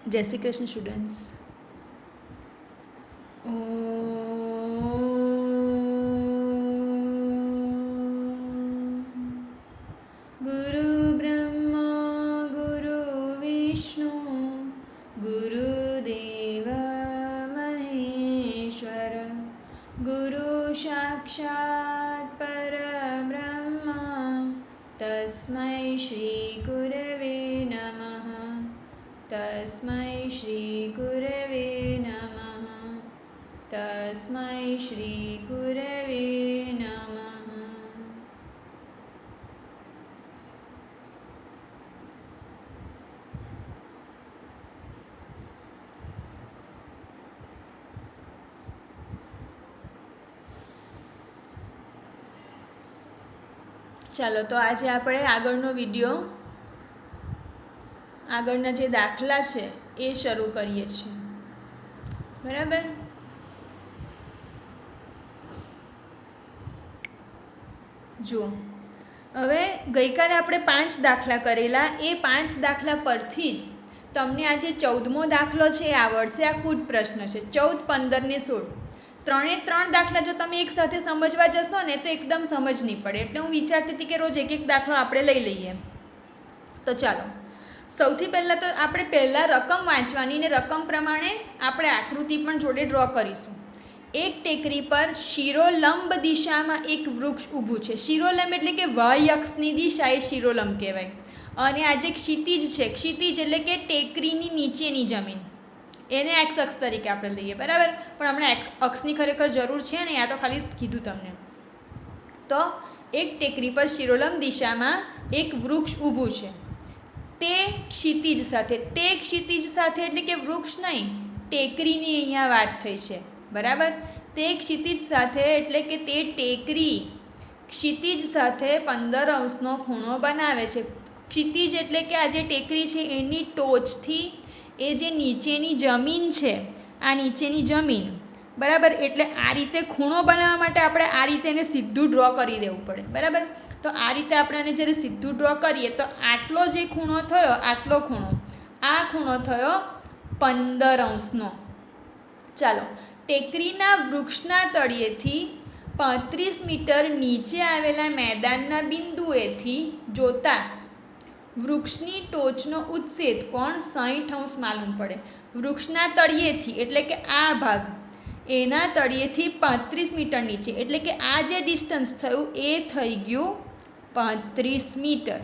जय श्री कृष्ण स्टूडेंट्स। गुरु ब्रह्मा गुरु विष्णु गुरुदेव महेश्वर गुरु साक्षात् परब्रह्म तस्मै श्री गुरवे नमः। तस्मै श्री गुरवे नमः। तस्मै श्री गुरवे नमः। ચાલો તો આજે આપણે આગળનો વિડીયો આગળના જે દાખલા છે એ શરૂ કરીએ છીએ, બરાબર? જુઓ, હવે ગઈકાલે આપણે 5 દાખલા કરેલા, એ 5 દાખલા પરથી જ તમને આ જે 14મો દાખલો છે એ આવડશે. આ કુદ પ્રશ્ન છે 14, 15 ને 16. 3 દાખલા જો તમે એક સાથે સમજવા જશો ને તો એકદમ સમજ નહીં પડે, એટલે હું વિચારતી હતી કે રોજ એક દાખલો આપણે લઈ લઈએ. તો ચાલો, સૌથી પહેલાં તો આપણે પહેલાં રકમ વાંચવાની ને રકમ પ્રમાણે આપણે આકૃતિ પણ જોડે ડ્રો કરીશું. એક ટેકરી પર શિરોલંબ દિશામાં એક વૃક્ષ ઊભું છે. શિરોલંબ એટલે કે વાય અક્ષની દિશા એ શિરોલંબ કહેવાય. અને આ જે ક્ષિતિજ છે, ક્ષિતિજ એટલે કે ટેકરીની નીચેની જમીન, એને એક્સ અક્ષ તરીકે આપણે લઈએ, બરાબર? પણ હમણાં અક્ષની ખરેખર જરૂર છે ને, આ તો ખાલી કીધું તમને. તો એક ટેકરી પર શિરોલંબ દિશામાં એક વૃક્ષ ઊભું છે તે ક્ષિતિજ સાથે. તે ક્ષિતિજ સાથે એટલે કે વૃક્ષ નહીં, ટેકરીની અહીંયા વાત થઈ છે, બરાબર? તે ક્ષિતિજ સાથે એટલે કે તે ટેકરી ક્ષિતિજ સાથે 15° ખૂણો બનાવે છે. ક્ષિતિજ એટલે કે આ જે ટેકરી છે એની ટોચથી એ જે નીચેની જમીન છે, આ નીચેની જમીન, બરાબર? એટલે આ રીતે ખૂણો બનાવવા માટે આપણે આ રીતે એને સીધું ડ્રો કરી દેવું પડે, બરાબર? તો આ રીતે આપણે એને જ્યારે સીધું ડ્રો કરીએ તો આટલો જે ખૂણો થયો, આટલો ખૂણો, આ ખૂણો થયો 15°નો. ચાલો, ટેકરીના વૃક્ષના તળિયેથી 35 મીટર નીચે આવેલા મેદાનના બિંદુએથી જોતા વૃક્ષની ટોચનો ઉચ્છેદ કોણ 60° માલુમ પડે. વૃક્ષના તળિયેથી એટલે કે આ ભાગ, એના તળિયેથી 35 મીટર નીચે એટલે કે આ જે ડિસ્ટન્સ થયું એ થઈ ગયું 35 મીટર.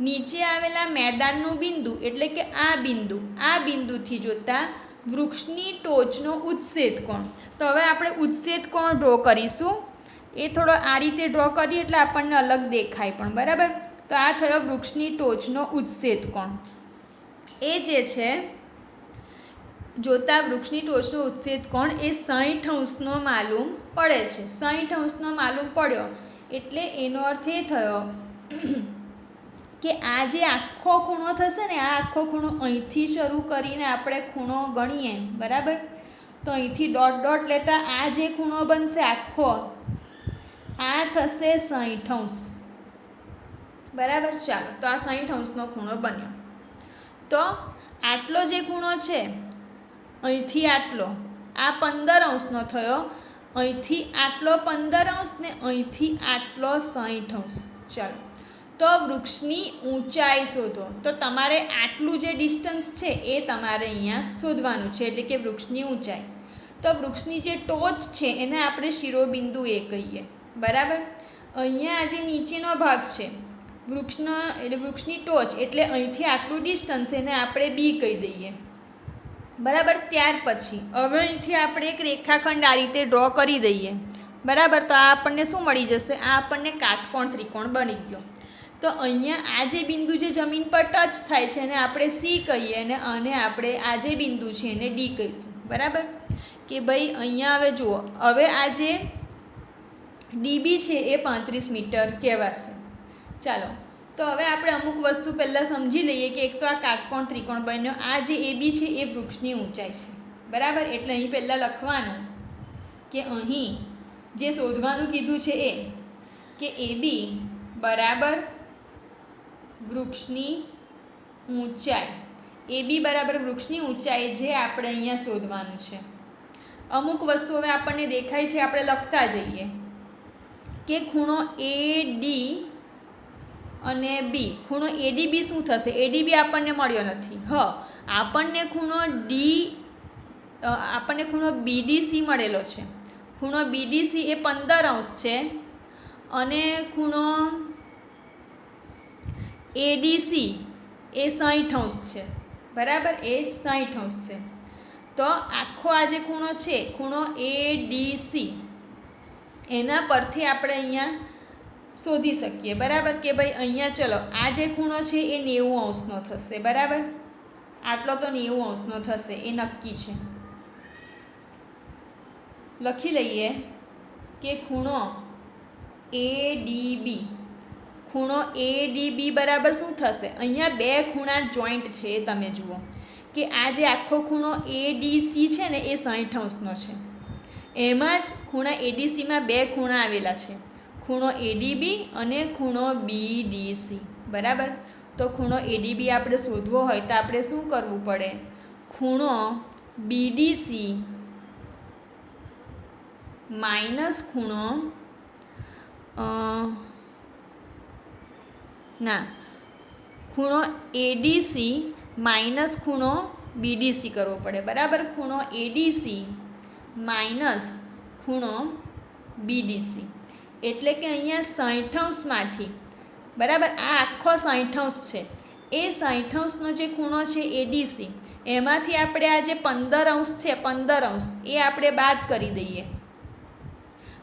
નીચે આવેલા મેદાનનું બિંદુ એટલે કે આ બિંદુ, આ બિંદુથી જોતા વૃક્ષની ટોચનો ઉચ્છેદ કોણ. તો હવે આપણે ઉચ્છેદ કોણ ડ્રો કરીશું. એ થોડો આ રીતે ડ્રો કરીએ એટલે આપણને અલગ દેખાય પણ, બરાબર? તો આ થયો વૃક્ષની ટોચનો ઉચ્છેદ કોણ. એ જે છે જોતા વૃક્ષની ટોચનો ઉચ્છેદ કોણ એ 60° માલુમ પડે છે. 60° માલુમ પડ્યો એટલે એનો અર્થ એ થયો કે આ જે આખો ખૂણો થશે ને, આ આખો ખૂણો અહીંથી શરૂ કરીને આપણે ખૂણો ગણીએ, બરાબર? તો અહીંથી ડોટ ડોટ લેતા આ જે ખૂણો બનશે આખો, આ થશે 60°, બરાબર? ચાલો, તો આ 60°નો ખૂણો બન્યો. તો આટલો જે ખૂણો છે અહીંથી આટલો, આ 15°નો થયો. અહીંથી આટલો 15° ને અહીંથી આટલો 60°. ચાલો, તો વૃક્ષની ઊંચાઈ શોધો. તો તમારે આટલું જે ડિસ્ટન્સ છે એ તમારે અહીંયા શોધવાનું છે, એટલે કે વૃક્ષની ઊંચાઈ. તો વૃક્ષની જે ટોચ છે એને આપણે શિરોબિંદુ એ કહીએ, બરાબર? અહીંયા આ જે નીચેનો ભાગ છે વૃક્ષનો એટલે વૃક્ષની ટોચ, એટલે અહીંથી આટલું ડિસ્ટન્સ એને આપણે બી કહી દઈએ, બરાબર? ત્યાર પછી હવે અહીંથી આપણે એક રેખાખંડ આ રીતે ડ્રો કરી દઈએ, બરાબર? તો આ આપણને શું મળી જશે? આ આપણને કાટકોણ ત્રિકોણ બની ગયો. તો અહીંયા આ જે બિંદુ જે જમીન પર ટચ થાય છે એને આપણે સી કહીએ, અને આને આપણે આ જે બિંદુ છે એને ડી કહીશું, બરાબર? કે ભાઈ અહીંયા હવે જુઓ, હવે આ જે ડીબી છે એ 35 મીટર કહેવાશે. ચાલો, તો હવે આપણે અમુક વસ્તુ પહેલાં સમજી લઈએ કે એક તો આ કાટકોણ ત્રિકોણ બન્યો, આ જે એબી છે એ વૃક્ષની ઊંચાઈ છે, બરાબર? એટલે અહીં પહેલાં લખવાનું કે અહીં જે શોધવાનું કીધું છે એ કે એબી બરાબર વૃક્ષની ઊંચાઈ AB બરાબર વૃક્ષની ઊંચાઈ જે આપણે અહીંયા શોધવાનું છે. અમુક વસ્તુ હવે આપણને દેખાય છે, આપણે લખતા જઈએ કે ખૂણો AD અને B. ખૂણો ADB શું થશે? ADB આપણને મળ્યો નથી. આપણને ખૂણો BDC મળેલો છે. ખૂણો BDC એ 15° છે અને ખૂણો ADC એ 60° છે. બરાબર, એ 60° છે. તો આખો આ જે ખૂણો છે, ખૂણો ADC, એના પરથી આપણે અહીંયા શોધી શકીએ. બરાબર, કે ભાઈ અહીંયા ચલો આ જે ખૂણો છે એ 90°નો થશે. બરાબર, આટલો તો 90°નો થશે, એ નક્કી છે. લખી લઈએ કે ખૂણો ADB. ખૂણો ADB બરાબર શું થશે? અહીંયા બે ખૂણા જોઈન્ટ છે, એ તમે જુઓ કે આ જે આખો ખૂણો ADC છે ને એ 60°નો છે. એમાં જ ખૂણા ADCમાં બે ખૂણા આવેલા છે, ખૂણો ADB અને ખૂણો BDC. બરાબર, તો ખૂણો ADB આપણે શોધવો હોય તો આપણે શું કરવું પડે? ખૂણો BDC માઇનસ ખૂણો ખૂણો ADC માઇનસ ખૂણો BDC કરવો પડે. બરાબર, ખૂણો ADC માઇનસ ખૂણો BDC એટલે કે અહીંયા 60°માંથી, બરાબર, આ આખો 60° છે, એ 60°નો જે ખૂણો છે ADC, એમાંથી આપણે આ જે 15° છે, 15° એ આપણે બાદ કરી દઈએ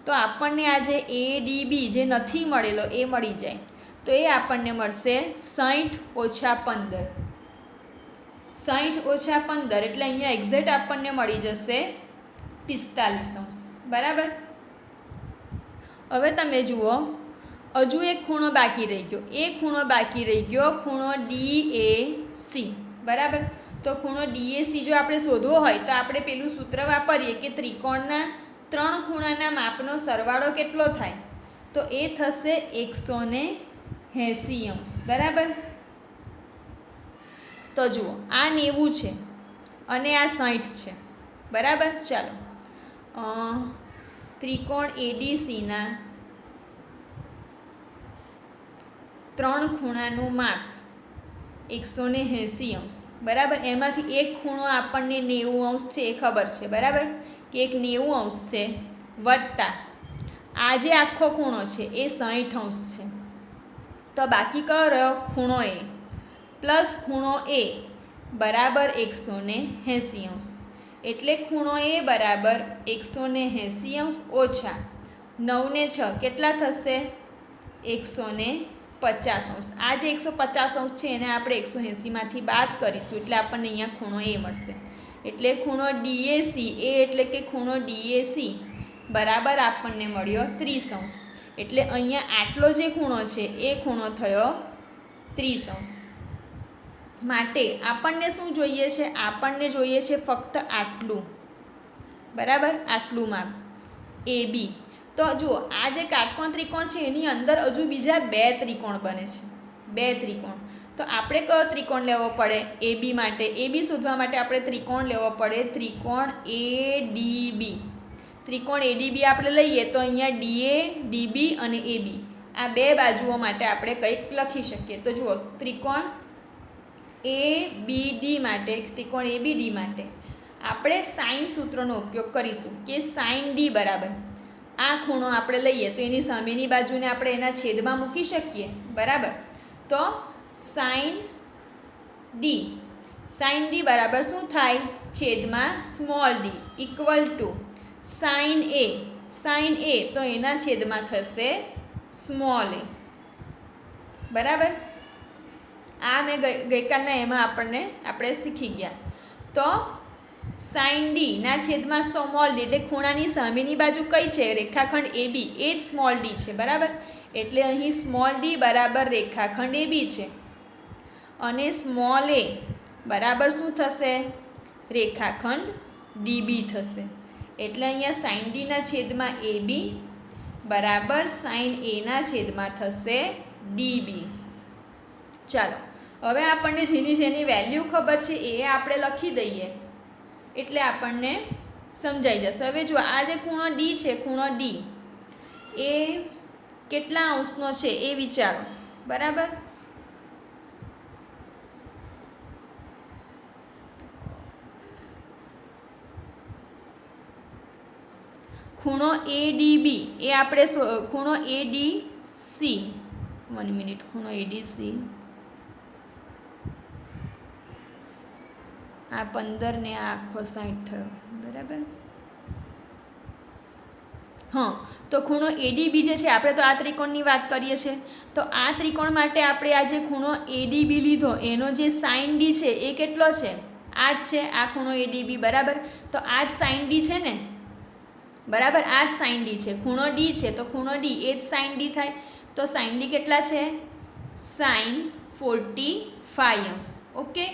તો આપણને આ જે ADB જે નથી મળેલો એ મળી જાય. તો એ આપણને મળશે 60 ઓછા 15. 60 ઓછા 15 એટલે અહીંયા એક્ઝેક્ટ આપણને મળી જશે 45°. બરાબર, હવે તમે જુઓ હજુ એક ખૂણો બાકી રહી ગયો. એ ખૂણો બાકી રહી ગયો ખૂણો DAC. બરાબર, તો ખૂણો DAC જો આપણે શોધવો હોય તો આપણે પેલું સૂત્ર વાપરીએ કે ત્રિકોણના 3 ખૂણાના માપનો સરવાળો કેટલો થાય? તો એ થશે 180°. બરાબર, તો જુઓ આ 90 છે અને આ 60 છે. બરાબર, ચાલો ત્રિકોણ ADCના 3 ખૂણાનું માપ 180°. બરાબર, એમાંથી એક ખૂણો આપણને 90° છે, એ ખબર છે. બરાબર, કે એક 90° છે વત્તા આ જે આખો ખૂણો છે એ 60° છે. તો બાકી કયો રહ્યો? ખૂણો A પ્લસ ખૂણો A બરાબર 180°. એટલે ખૂણો A બરાબર 180° ઓછા 9 ને 6 કેટલા થશે? 150°. આ જે 150° છે એને આપણે 180માંથી બાદ કરીશું એટલે આપણને અહીંયા ખૂણો A મળશે. એટલે ખૂણો DAC એટલે કે ખૂણો DAC બરાબર આપણને મળ્યો 30°. એટલે અહીંયા આટલો જે ખૂણો છે એ ખૂણો થયો 30°. માટે આપણને શું જોઈએ છે? આપણને જોઈએ છે ફક્ત આટલું. બરાબર, આટલું માપ AB. તો જુઓ આ જે કાટકોણ ત્રિકોણ છે એની અંદર હજુ બીજા 2 ત્રિકોણ બને છે, 2 ત્રિકોણ. તો આપણે કયો ત્રિકોણ લેવો પડે? AB માટે. AB શોધવા માટે આપણે ત્રિકોણ લેવો પડે, ત્રિકોણ ADB. ત્રિકોણ ADB આપણે લઈએ તો અહીંયા DA, DB અને AB આ બે બાજુઓ માટે આપણે કંઈક લખી શકીએ. તો જુઓ ત્રિકોણ ABD માટે, ત્રિકોણ ABD માટે આપણે સાઇન સૂત્રનો ઉપયોગ કરીશું કે સાઇન D બરાબર આ ખૂણો આપણે લઈએ તો એની સામેની બાજુને આપણે એના છેદમાં મૂકી શકીએ. બરાબર, તો સાઇન D બરાબર શું થાય? છેદમાં small d equal to sine A તો એના છેદમાં થશે સ્મોલ a. બરાબર, આ મેં ગઈકાલના એમાં આપણે શીખી ગયા. તો સાઇન D ના છેદમાં સ્મોલ d એટલે ખૂણાની સામેની બાજુ કઈ છે? રેખાખંડ AB, એ જ સ્મોલ d છે. બરાબર, એટલે અહીં સ્મોલ d બરાબર રેખાખંડ AB છે અને સ્મોલ a બરાબર શું થશે? રેખાખંડ DB થશે. એટલે અહીંયા સાઇન D ના છેદમાં AB બરાબર સાઇન A ના છેદમાં થશે DB. ચાલો હવે આપણને જેની વેલ્યુ ખબર છે એ આપણે લખી દઈએ એટલે આપણને સમજાઈ જશે. હવે જો આ જે ખૂણો ડી છે, ખૂણો ડી એ કેટલા અંશનો છે એ વિચારો. બરાબર, ખૂણો ADB એ આપણે ખૂણો ADC, 1 મિનિટ, ખૂણો ADC આ 15 ને આ આખો 60 થયો. બરાબર, હા. તો ખૂણો ADB જે છે, આપણે તો આ ત્રિકોણની વાત કરીએ છીએ, તો આ ત્રિકોણ માટે આપણે આ જે ખૂણો ADB લીધો એનો જે sin D છે એ કેટલો છે? આ જ છે, આ ખૂણો ADB. બરાબર, તો આ જ sin D છે ને. બરાબર, આ જ sin D છે. ખૂણો D છે તો ખૂણો D એ જ sin D થાય. તો sin D કેટલા છે? sin 45 અંશ. ઓકે,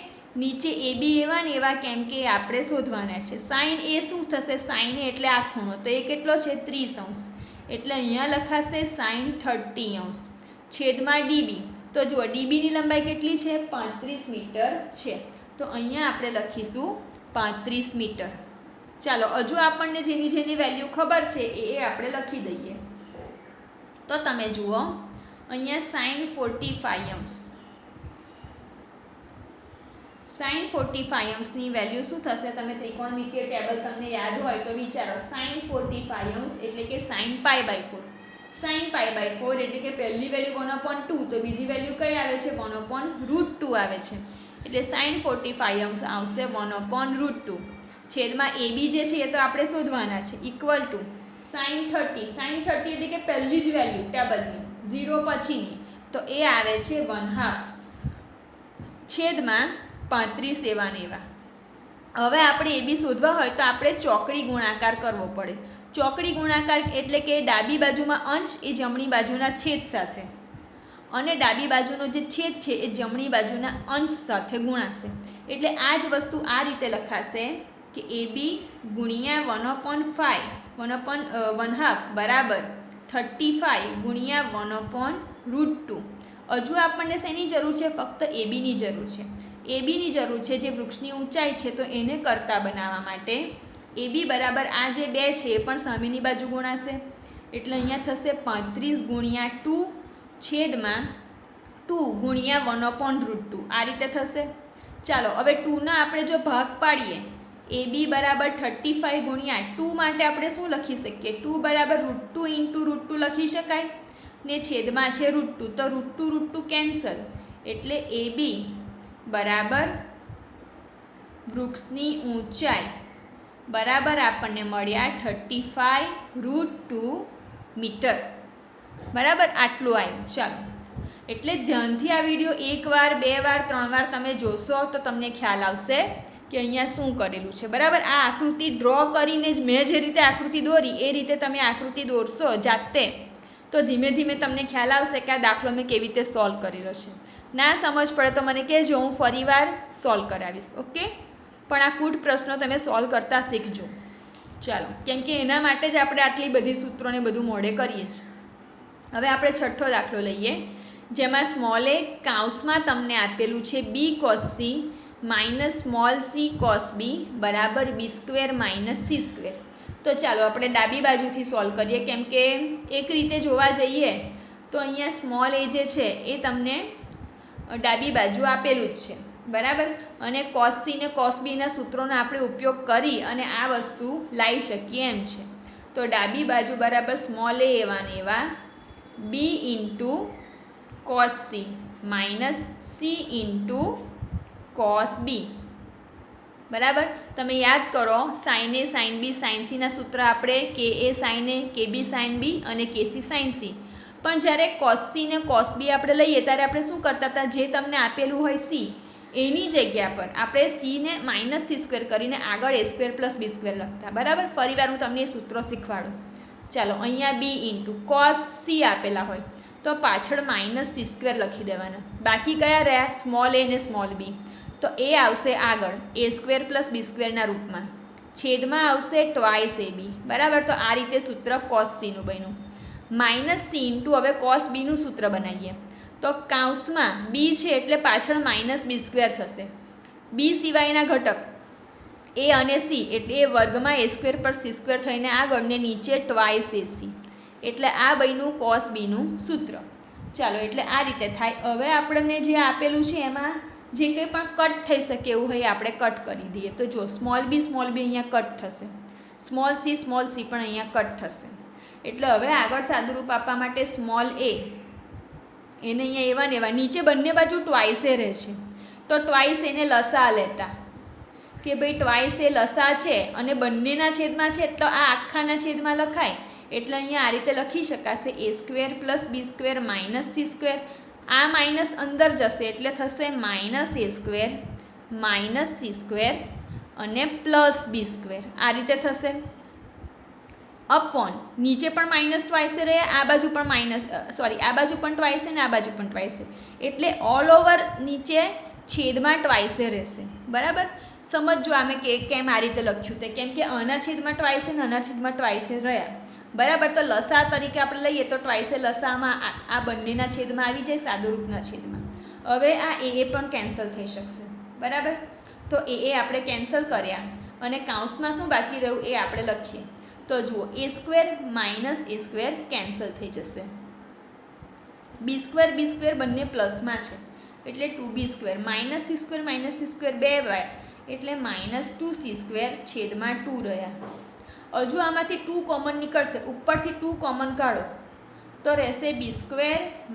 નીચે AB એવા ને એવા, કેમ કે આપણે શોધવાના છે. sin એ શું થશે? sin એટલે આ ખૂણો, તો એ કેટલો છે? 30 અંશ. એટલે અહીંયા લખાશે sin 30 અંશ છેદમાં DB. તો જુઓ DBની લંબાઈ કેટલી છે? 35 મીટર છે. તો અહીંયા આપણે લખીશું 35 મીટર. ચાલો, હજુ આપણને જેની વેલ્યુ ખબર છે એ આપણે લખી દઈએ. તો તમે જુઓ અહીંયા sin 45 અંશ, sin 45 અંશની વેલ્યુ શું થશે? તમે ત્રિકોણમિતિય ટેબલ તમને યાદ હોય તો વિચારો. sin 45 અંશ એટલે કે sin π/4. sin π/4 એટલે કે પહેલી વેલ્યુ 1/2, તો બીજી વેલ્યુ કઈ આવે છે? 1/√2 આવે છે. એટલે sin 45 અંશ આવશે 1/√2 છેદમાં AB જે છે એ તો આપણે શોધવાના છે, ઇક્વલ ટુ sin 30. sin 30 એટલે કે પહેલી જ વેલ્યુ ટેબલની, 0 પછીની, તો એ આવે છે 1/2 છેદમાં 35 એવા ને એવા. હવે આપણે AB શોધવા હોય તો આપણે ચોકડી ગુણાકાર કરવો પડે. ચોકડી ગુણાકાર એટલે કે ડાબી બાજુમાં અંશ એ જમણી બાજુના છેદ સાથે, અને ડાબી બાજુનો જે છેદ છે એ જમણી બાજુના અંશ સાથે ગુણાશે. એટલે આ જ વસ્તુ આ રીતે લખાશે કે AB ગુણ્યા 1/2 બરાબર 35 ગુણ્યા 1/√2. હજુ આપણને શેની જરૂર છે? ફક્ત ABની જરૂર છે. ABની જરૂર છે, જે વૃક્ષની ઊંચાઈ છે, તો એને કરતા બનાવવા માટે AB બરાબર આ જે 2 છે એ પણ સામેની બાજુ ગુણાશે. એટલે અહીંયા થશે 35 ગુણ્યા 2 છેદમાં 2 ગુણ્યા 1/√2. આ રીતે થશે. ચાલો, હવે 2ના આપણે જો ભાગ પાડીએ, AB બરાબર 35 ગુણ્યા 2 માટે આપણે શું લખી શકીએ? 2 બરાબર √2 × √2 લખી શકાય ને છેદમાં છે √2, તો √2 કેન્સલ. એટલે AB બરાબર વૃક્ષની ઊંચાઈ બરાબર આપણને મળ્યા 35√2 મીટર. બરાબર, આટલું આવ્યું. ચાલો, એટલે ધ્યાનથી આ વિડીયો 1 વાર 2 વાર 3 વાર તમે જોશો તો તમને ખ્યાલ આવશે કે અહીંયા શું કરેલું છે. બરાબર, આ આકૃતિ ડ્રો કરીને જ મેં જે રીતે આકૃતિ દોરી એ રીતે તમે આકૃતિ દોરશો જાતે તો ધીમે ધીમે તમને ખ્યાલ આવશે કે આ દાખલો મેં કેવી રીતે સોલ્વ કરેલો છે. ના સમજ પડે તો મને કહેજો, હું ફરીવાર સોલ્વ કરાવીશ. ઓકે, પણ આ કૂટ પ્રશ્નો તમે સોલ્વ કરતા શીખજો. ચાલો, કેમ કે એના માટે જ આપણે આટલી બધી સૂત્રોને બધું મોઢે કરીએ છીએ. હવે આપણે છઠ્ઠો દાખલો લઈએ, જેમાં સ્મોલ a કાઉન્સમાં તમને આપેલું છે b cos c minus small c cos b બરાબર b² - c². તો ચાલો આપણે ડાબી બાજુથી સોલ્વ કરીએ, કેમ કે એક રીતે જોવા જઈએ તો અહીંયા સ્મોલ a જે છે એ તમને ડાબી બાજુ આપેલું જ છે. બરાબર, અને cos c ને cos b ના સૂત્રોનો આપણે ઉપયોગ કરી અને આ વસ્તુ લાવી શકીએ એમ છે. તો ડાબી બાજુ બરાબર સ્મોલ a એવા ને એવા b × cos c minus c × cos b. બરાબર, તમે યાદ કરો sin a sin b sin c ના સૂત્ર આપણે ka sin a kb sin b અને kc sin c. પણ જ્યારે cos c ને cos b આપણે લઈએ ત્યારે આપણે શું કરતા હતા? જે તમને આપેલું હોય c એની જગ્યા પર આપણે c ને -c² કરીને આગળ a² + b² લખતા. બરાબર, ફરીવાર હું તમને એ સૂત્રો શીખવાડું. ચાલો, અહીંયા b × cos c આપેલા હોય તો પાછળ -c² લખી દેવાના. બાકી કયા રહ્યા? સ્મોલ a ને સ્મોલ b. તો એ આવશે આગળ a² + b² ના રૂપમાં, છેદમાં આવશે twice ab. બરાબર, તો આ રીતે સૂત્ર cos c નું બન્યું. -c × હવે cos b નું સૂત્ર બનાવીએ તો કાઉન્સમાં બી છે એટલે પાછળ માઇનસ બી સ્ક્વેર થશે. બી સિવાયના ઘટક એ અને સી એટલે એ વર્ગમાં એ સ્ક્વેર પર સી સ્ક્વેર થઈને આગળ ને નીચે ટ્વાઇસ એ સી, એટલે આ બન્યું કોસ બીનું સૂત્ર. ચાલો, એટલે આ રીતે થાય. હવે આપણને જે આપેલું છે એમાં જે કંઈ પણ કટ થઈ શકે એવું હોય આપણે કટ કરી દઈએ. તો જો સ્મોલ બી અહીંયા કટ થશે, સ્મોલ સી પણ અહીંયા કટ થશે. એટલે હવે આગળ સાદુરૂપ આપવા માટે સ્મોલ એ એને અહીંયા એવા નીચે બંને બાજુ ટ્વાઇસે રહેશે. તો ટ્વાઇસ એને લસા લેતા કે ભાઈ ટ્વાઇસ એ લસા છે અને બંનેના છેદમાં છે તો આ આખાના છેદમાં લખાય. એટલે અહીંયા આ રીતે લખી શકાશે એ સ્ક્વેર પ્લસ બી સ્ક્વેર માઇનસ સી સ્ક્વેર. આ માઇનસ અંદર જશે એટલે થશે માઇનસ એ સ્ક્વેર માઇનસ સી સ્ક્વેર અને પ્લસ બી સ્ક્વેર. આ રીતે થશે. અપોન નીચે પણ માઇનસ ટ્વાઇસે રહે, આ બાજુ પણ આ બાજુ પણ ટ્વાઇસે ને આ બાજુ પણ ટ્વાઇસે, એટલે ઓલ ઓવર નીચે છેદમાં ટ્વાઇસે રહેશે. બરાબર, સમજો અમે કેમ આ રીતે લખ્યું તે, કેમ કે આના છેદમાં ટ્વાઇસે ને આના છેદમાં ટ્વાઇસે રહ્યા. બરાબર, તો લસા તરીકે આપણે લઈએ તો ટ્વાઇસે લસામાં આ બંનેના છેદમાં આવી જાય, સાદુરૂપના છેદમાં. હવે આ એ પણ કેન્સલ થઈ શકશે. બરાબર, તો એ આપણે કેન્સલ કર્યા અને કાઉન્સમાં શું બાકી રહ્યું એ આપણે લખીએ. તો જુઓ, એ સ્ક્વેર માઇનસ એ સ્ક્વેર કેન્સલ થઈ જશે. બી સ્ક્વેર બંને પ્લસમાં છે એટલે 2b² માઇનસ સી સ્ક્વેર 2 વાર એટલે માઇનસ 2c² છેદમાં 2 રહ્યા. હજુ આમાંથી 2 કોમન નીકળશે, ઉપરથી 2 કોમન કાઢો તો રહેશે b²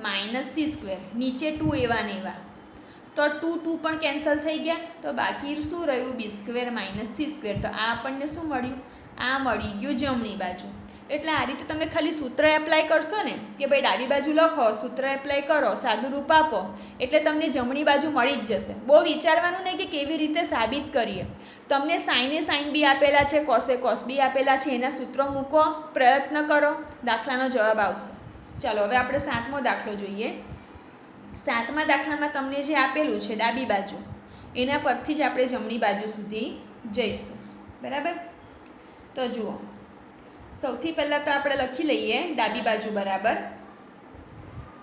માઇનસ c², નીચે 2 એવા ને એવા, તો 2 પણ કેન્સલ થઈ ગયા. તો બાકી શું રહ્યું? b² minus c². તો આ આપણને શું મળ્યું? આ મળી ગયું જમણી બાજુ. એટલે આ રીતે તમે ખાલી સૂત્ર એપ્લાય કરશો ને કે ભાઈ ડાબી બાજુ લખો, સૂત્ર એપ્લાય કરો, સાદું રૂપ આપો એટલે તમને જમણી બાજુ મળી જ જશે. બહુ વિચારવાનું નહીં કે કેવી રીતે સાબિત કરીએ. તમને સાઇને સાઇન બી આપેલા છે, કોસે કોસ બી આપેલા છે, એના સૂત્રો મૂકો, પ્રયત્ન કરો, દાખલાનો જવાબ આવશે. ચાલો, હવે આપણે 7મો દાખલો જોઈએ. 7મા દાખલામાં તમને જે આપેલું છે ડાબી બાજુ, એના પરથી જ આપણે જમણી બાજુ સુધી જઈશું. બરાબર, તો જુઓ, સૌથી પહેલાં તો આપણે લખી લઈએ ડાબી બાજુ બરાબર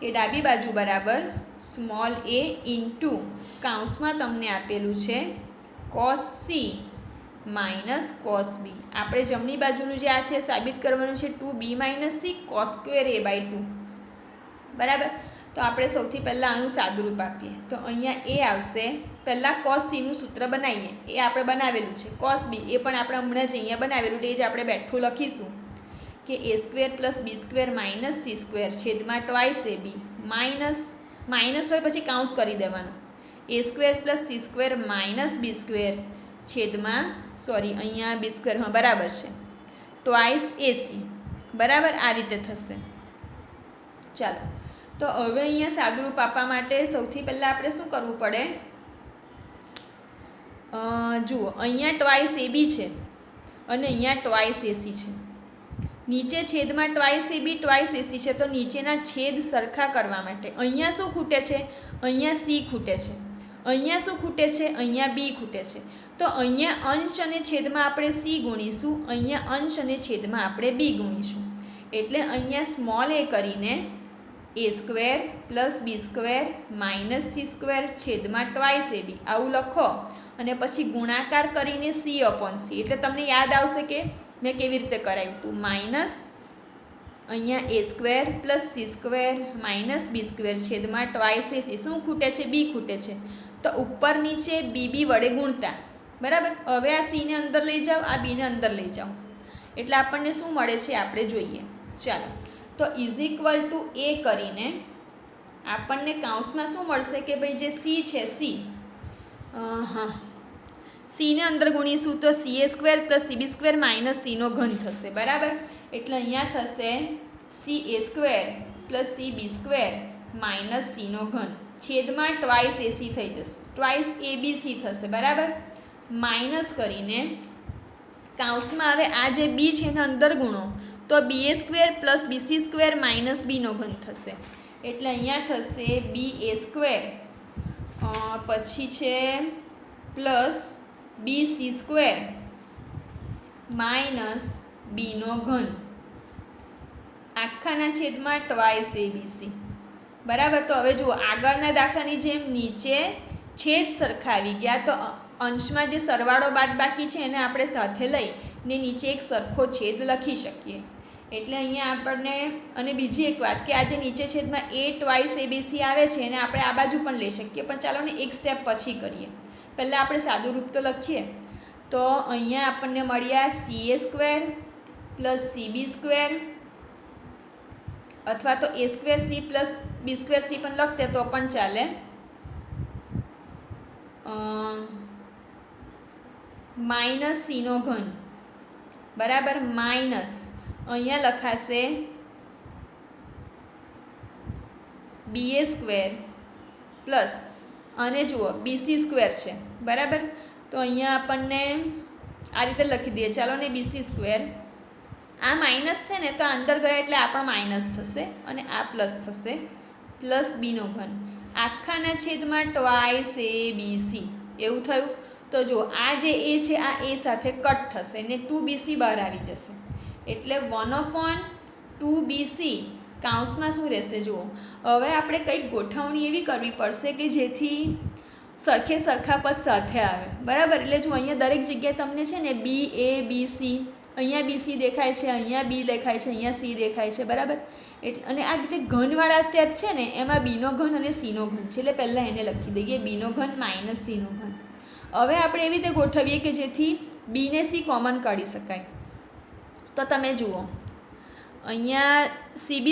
કે ડાબી બાજુ બરાબર સ્મોલ એ ઇન્ટુ કાઉન્સમાં તમને આપેલું છે cos C minus cos B. આપણે જમણી બાજુનું જે આ છે સાબિત કરવાનું છે 2b - c cos² a/2. બરાબર, તો આપણે સૌથી પહેલાં આનું સાદુરૂપ આપીએ. તો અહીંયા એ આવશે. પહેલાં કોસ સીનું સૂત્ર બનાવીએ, એ આપણે બનાવેલું છે. કોસ બી એ પણ આપણે હમણાં જ અહીંયા બનાવેલું, એ જ આપણે બેઠું લખીશું કે a² plus b² minus c² છેદમાં ટ્વાઇસ એ બી માઇનસ હોય પછી કાઉન્સ કરી દેવાનું. a² plus c² minus b² છેદમાં અહીંયા b², હા બરાબર છે, ટ્વાઇસ એસી. બરાબર, આ રીતે થશે. ચાલો, તો હવે અહીંયા સાદુરૂપ આપવા માટે સૌથી પહેલાં આપણે શું કરવું પડે? જુઓ, અહીંયા ટ્વાઇસ એ બી છે અને અહીંયા ટ્વાઇસ એસી છે. નીચે છેદમાં ટ્વાઇસ એ બી ટ્વાઇસ એસી છે, તો નીચેના છેદ સરખા કરવા માટે અહીંયા શું ખૂટે છે? અહીંયા સી ખૂટે છે. અહીંયા શું ખૂટે છે? અહીંયા બી ખૂટે છે. તો અહીંયા અંશ અને છેદમાં આપણે સી ગુણીશું, અહીંયા અંશ અને છેદમાં આપણે બી ગુણીશું. એટલે અહીંયા સ્મોલ એ કરીને a² plus b² minus c² છેદમાં ટ્વાઇસ એ બી આવું લખો અને પછી ગુણાકાર કરીને c/c. એટલે તમને યાદ આવશે કે મેં કેવી રીતે કરાવ્યું હતું. માઇનસ અહીંયા a² plus c² minus b² છેદમાં ટ્વાઇસ એસી. શું ખૂટે છે? બી ખૂટે છે. તો ઉપર નીચે બી વડે ગુણતા. બરાબર, હવે આ સીને અંદર લઈ જાઓ, આ બીને અંદર લઈ જાઓ એટલે આપણને શું મળે છે આપણે જોઈએ. ચાલો, તો = a કરીને આપણને કાઉન્સમાં શું મળશે કે ભાઈ જે સી છે સીને અંદર ગુણીશું તો ca² પ્લસ cb² માઇનસ સીનો ઘન થશે. બરાબર, એટલે અહીંયા થશે ca² પ્લસ cb² માઇનસ સીનો ઘન છેદમાં ટ્વાઇસ એસી થઈ જશે, ટ્વાઇસ abc થશે. બરાબર, માઇનસ કરીને કાઉન્સમાં હવે આ જે બી છે એને અંદર ગુણો તો ba² પ્લસ bc² માઇનસ બીનો ઘન થશે. એટલે અહીંયા થશે ba² પછી છે પ્લસ bc² માઇનસ બીનો ઘન આખાના છેદમાં ટ્વાઇસ abc. બરાબર. તો હવે જુઓ, આગળના દાખલાની જેમ નીચે છેદ સરખા આવી ગયા, તો અંશમાં જે સરવાળો બાદબાકી છે એને આપણે સાથે લઈને નીચે એક સરખો છેદ લખી શકીએ. એટલે અહીંયા આપણને, અને બીજી એક વાત કે આ જે નીચે છેદમાં a ટ્વાઇસ abc આવે છે એને આપણે આ બાજુ પણ લઈ શકીએ, પણ ચાલો ને એક સ્ટેપ પછી કરીએ. પહેલાં આપણે સાદું રૂપ તો લખીએ. તો અહીંયા આપણને મળ્યા ca² + cb² અથવા તો a² c + b² c પણ લખતે તો પણ ચાલે. -c², બરાબર. માઇનસ અહીંયા લખાશે ba² પ્લસ, અને જુઓ bc² છે, બરાબર. તો અહીંયા આપણને આ રીતે લખી દઈએ. ચાલો ને bc², આ માઇનસ છે ને તો અંદર ગયા એટલે આ પણ માઇનસ થશે અને આ પ્લસ થશે, પ્લસ b², આખાના છેદમાં ટ્વાઇસ abc એવું થયું. તો જો આ જે a છે આ a સાથે કટ થશે ને 2bc બહાર આવી જશે, એટલે 1/2bc કાઉન્સમાં શું રહેશે જુઓ. હવે આપણે કંઈક ગોઠવણી એવી કરવી પડશે કે જેથી સરખે સરખા પદ સાથે આવે, બરાબર. એટલે જો અહીંયા દરેક જગ્યાએ તમને છે ને b a b c, અહીંયા bc દેખાય છે, અહીંયા b દેખાય છે, અહીંયા c દેખાય છે, બરાબર. એટલે અને આ જે ઘનવાળા સ્ટેપ છે ને એમાં b² અને c² છે, એટલે પહેલાં એને લખી દઈએ b² - c². હવે આપણે એવી રીતે ગોઠવીએ કે જેથી b ને c કોમન કાઢી શકાય. તો તમે જુઓ, અહીંયા cb²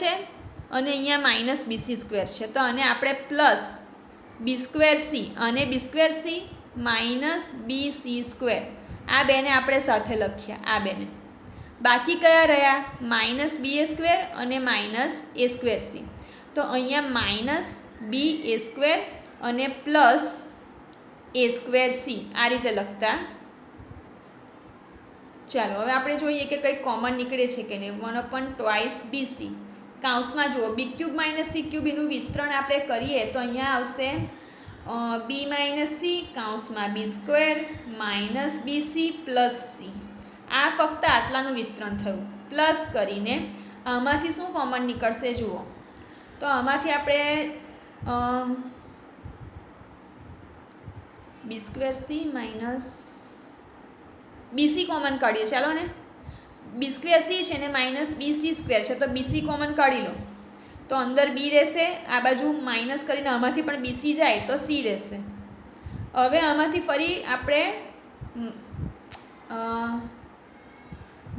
છે અને અહીંયા -bc² છે, તો આને આપણે પ્લસ b²c અને b²c - bc², આ બેને આપણે સાથે લખ્યા, આ બેને. બાકી કયા રહ્યા? -ba² અને -a²c. તો અહીંયા -ba² અને પ્લસ a²c આ રીતે લખતા. ચાલો હવે આપણે જોઈએ કે કંઈક કોમન નીકળે છે કે નહીં. 1/2bc કાઉન્સમાં જુઓ b³ - c³ એનું વિસ્તરણ આપણે કરીએ તો અહીંયા આવશે b - c કાઉન્સમાં b² - bc plus c. આ ફક્ત આટલાનું વિસ્તરણ થયું. પ્લસ કરીને આમાંથી શું કોમન નીકળશે જુઓ. તો આમાંથી આપણે b²c - bc કોમન કાઢીએ. ચાલો ને, b²c છે ને -bc² છે, તો bc કોમન કાઢી લો તો અંદર b રહેશે, આ બાજુ માઇનસ કરીને આમાંથી પણ bc જાય તો c રહેશે. હવે આમાંથી ફરી આપણે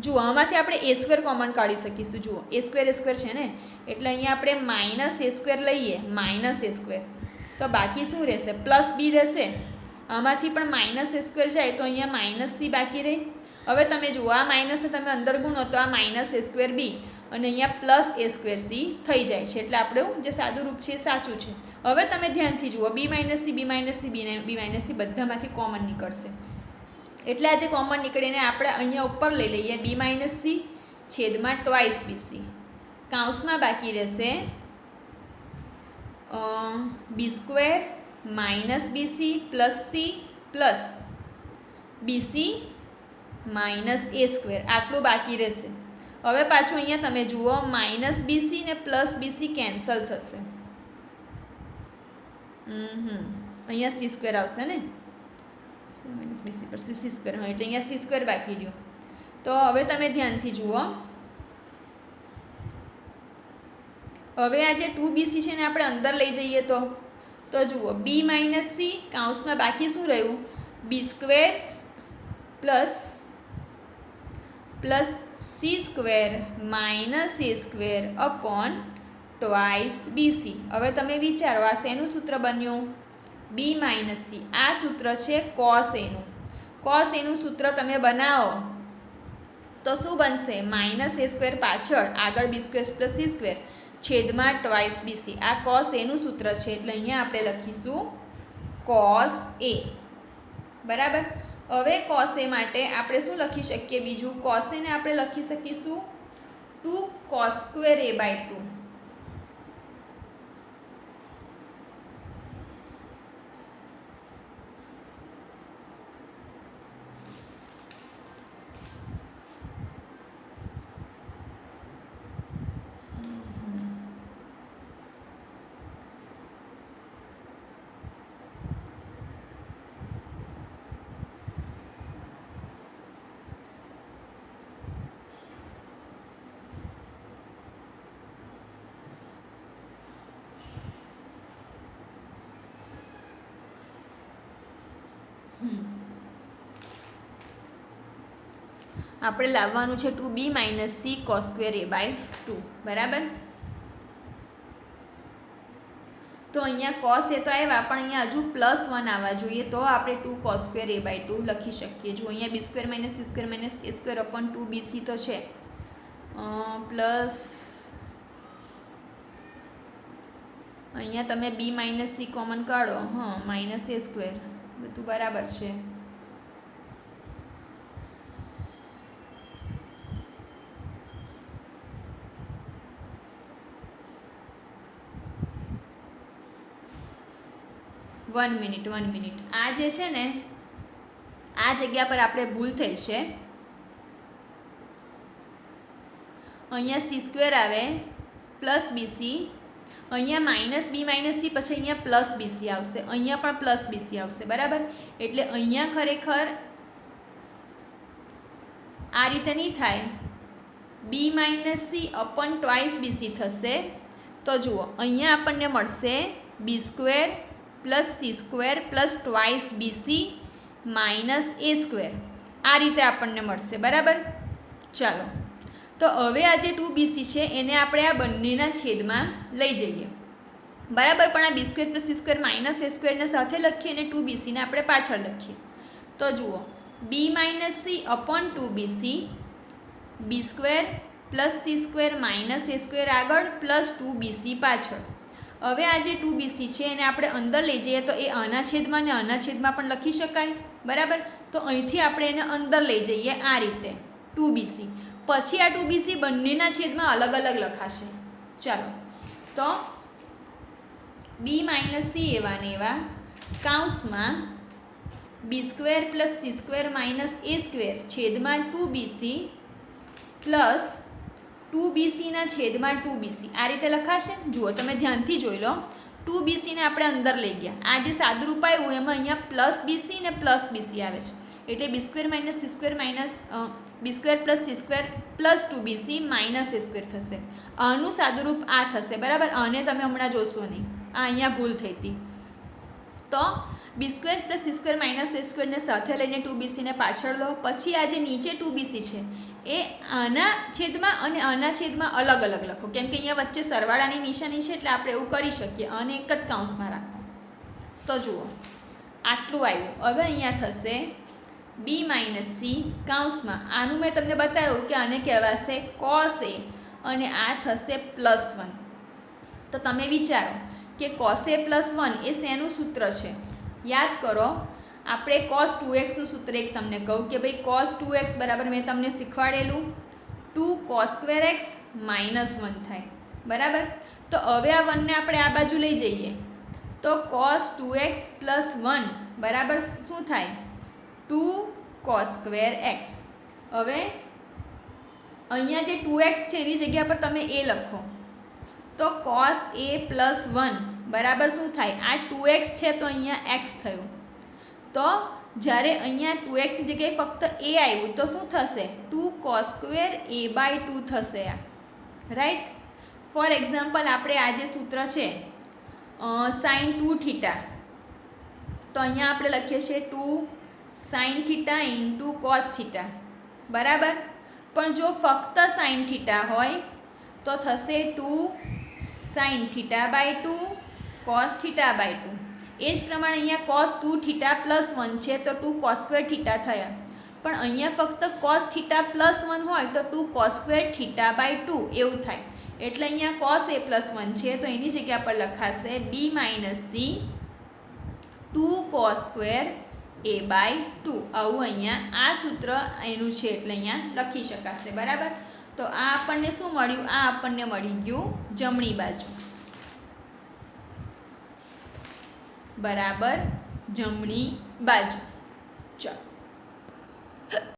જુઓ, આમાંથી આપણે a² કોમન કાઢી શકીશું. જુઓ a² છે ને, એટલે અહીંયા આપણે -a² લઈએ, -a², તો બાકી શું રહેશે? પ્લસ b રહેશે. આમાંથી પણ -a² જાય તો અહીંયા -c બાકી રહે. હવે તમે જુઓ, આ માઇનસને તમે અંદર ગુણો તો આ -a²b અને અહીંયા પ્લસ a²c થઈ જાય છે, એટલે આપણું જે સાદું રૂપ છે એ સાચું છે. હવે તમે ધ્યાનથી જુઓ, b - c b - c b - c બધામાંથી કોમન નીકળશે. એટલે આ જે કોમન નીકળીને આપણે અહીંયા ઉપર લઈ લઈએ b - c છેદમાં ટ્વાઇસ bc. કાઉન્સમાં બાકી રહેશે b² - bc plus c plus bc - a², આટલું બાકી રહેશે. હવે પાછું અહીંયા તમે જુઓ, -bc ને પ્લસ bc કેન્સલ થશે. અહીંયા c² આવશે ને, -bc પર c², એટલે અહીંયા c² બાકી રહ્યું. તો હવે તમે ધ્યાનથી જુઓ, હવે આ જે 2bc છે ને આપણે અંદર લઈ જઈએ તો જુઓ b - c કાઉન્સમાં બાકી શું રહ્યું? b² plus c² - a² twice bc. હવે તમે વિચારો, આ શેનું સૂત્ર બન્યું? b - c. આ સૂત્ર છે cos a નું. cos a નું સૂત્ર તમે બનાવો તો શું બનશે? -a² પાછળ આગળ b² + c² છેદમાં ટ્વાઇસ bc. આ cos a નું સૂત્ર છે, એટલે અહીંયા આપણે લખીશું cos a, બરાબર. હવે cos a માટે આપણે શું લખી શકીએ બીજું? cos a ને આપણે લખી શકીશું 2cos² a/2. આપણે લાવવાનું છે 2b - c cos²a/2 બરાબર. તો અહીંયા cos એ તો આવ્યા પણ અહીંયા હજુ +1 આવવા જોઈએ તો આપણે 2 cos²a/2 લખી શકીએ. જો અહીંયા b² - c² - a²/2bc તો છે પ્લસ અહીંયા તમે b - c કોમન કાઢો, -a², બધું બરાબર છે. One minute. આ જે છે ને આ જગ્યા પર આપણે ભૂલ થઈ છે. અહીંયા c² આવે +bc, અહીંયા -b - c, પછી અહીંયા +bc આવશે, અહીંયા પણ +bc આવશે બરાબર. એટલે અહીંયા ખરેખર આ રીતે નહીં થાય, b - c / 2bc થશે. તો જુઓ અહીંયા આપણને મળશે b² + c² + 2bc - a². આ રીતે આપણને મળશે બરાબર. ચાલો તો હવે આ જે 2bc છે એને આપણે આ બંનેના છેદમાં લઈ જઈએ બરાબર. પણ આ b² + c² - a² ને સાથે લખીએ અને 2bc ને આપણે પાછળ લખીએ. તો જુઓ b - c / 2bc, b² + c² - a² આગળ પ્લસ 2bc પાછળ. હવે આ જે 2bc છે એને આપણે અંદર લઈ જઈએ તો એ આના છેદમાં ને આના છેદમાં પણ લખી શકાય બરાબર. તો અહીંથી આપણે એને અંદર લઈ જઈએ આ રીતે 2bc. પછી આ 2bc બંનેના છેદમાં અલગ અલગ લખાશે. ચાલો તો b - c એવા ને એવા કૌંસમાં b² + c² - a² છેદમાં 2bc પ્લસ 2bc ના છેદમાં 2bc આ રીતે લખાશે. જુઓ તમે ધ્યાનથી જોઈ લો, 2bc ને આપણે અંદર લઈ ગયા, આ જે સાદુરૂપ આવ્યું એમાં અહીંયા +bc ને +bc આવે છે એટલે b² - c² - b² + c² + 2bc - a² થશે. આનું સાદુરૂપ આ થશે બરાબર. આને તમે હમણાં જોશો નહીં, આ અહીંયા ભૂલ થઈ હતી. તો b² + c² - a² ને સાથે લઈને 2bc ને પાછળ લો. પછી આ જે નીચે 2bc છે એ આના છેદમાં અને આના છેદમાં અલગ અલગ લખો, કેમ કે અહીંયા વચ્ચે સરવાળાની નિશાની છે એટલે આપણે એવું કરી શકીએ અને એક જ કૌંસમાં રાખો. તો જુઓ આટલું આવ્યું. હવે અહીંયા થશે b - c કૌંસમાં, આનું મેં તમને બતાવ્યું કે આને કહેવાશે cos a અને આ થશે +1. તો તમે વિચારો કે cos a +1 એ શેનું સૂત્ર છે? યાદ કરો, આપણે cos 2x નું સૂત્ર એક તમને કહું કે ભાઈ cos 2x બરાબર મેં તમને શીખવાડેલું 2 cos² x - 1 થાય બરાબર. તો હવે આ 1 ને આપણે આ બાજુ લઈ જઈએ તો cos 2x + 1 બરાબર શું થાય? 2 cos² x. હવે અહીંયા જે 2x છે એની જગ્યા પર તમે a લખો તો cos a + 1 બરાબર શું થાય? આ 2x છે તો અહીંયા x થયું. તો જ્યારે અહીંયા 2x ની જગ્યાએ ફક્ત a આવ્યું તો શું થશે? 2 cos² a/2 થશે આ, રાઈટ. ફોર એક્ઝામ્પલ આપણે આ જે સૂત્ર છે sin 2θ, તો અહીંયા આપણે લખીએ છીએ 2 sin θ × cos θ બરાબર. પણ જો ફક્ત sin θ હોય તો થશે 2 sin θ/2 cos θ/2. એ જ પ્રમાણે અહીંયા cos 2θ + 1 છે તો 2 cos² θ થયા. પણ અહીંયા ફક્ત cos θ + 1 હોય તો 2 cos² θ/2 એવું થાય. એટલે અહીંયા cos a + 1 છે તો એની જગ્યા પર લખાશે b - c 2 cos² a/2. આવું અહીંયા આ સૂત્ર એનું છે એટલે અહીંયા લખી શકાશે બરાબર. તો આ આપણને શું મળ્યું? આ આપણને મળી ગયું જમણી બાજુ બરાબર, જમણી બાજુ. ચાલો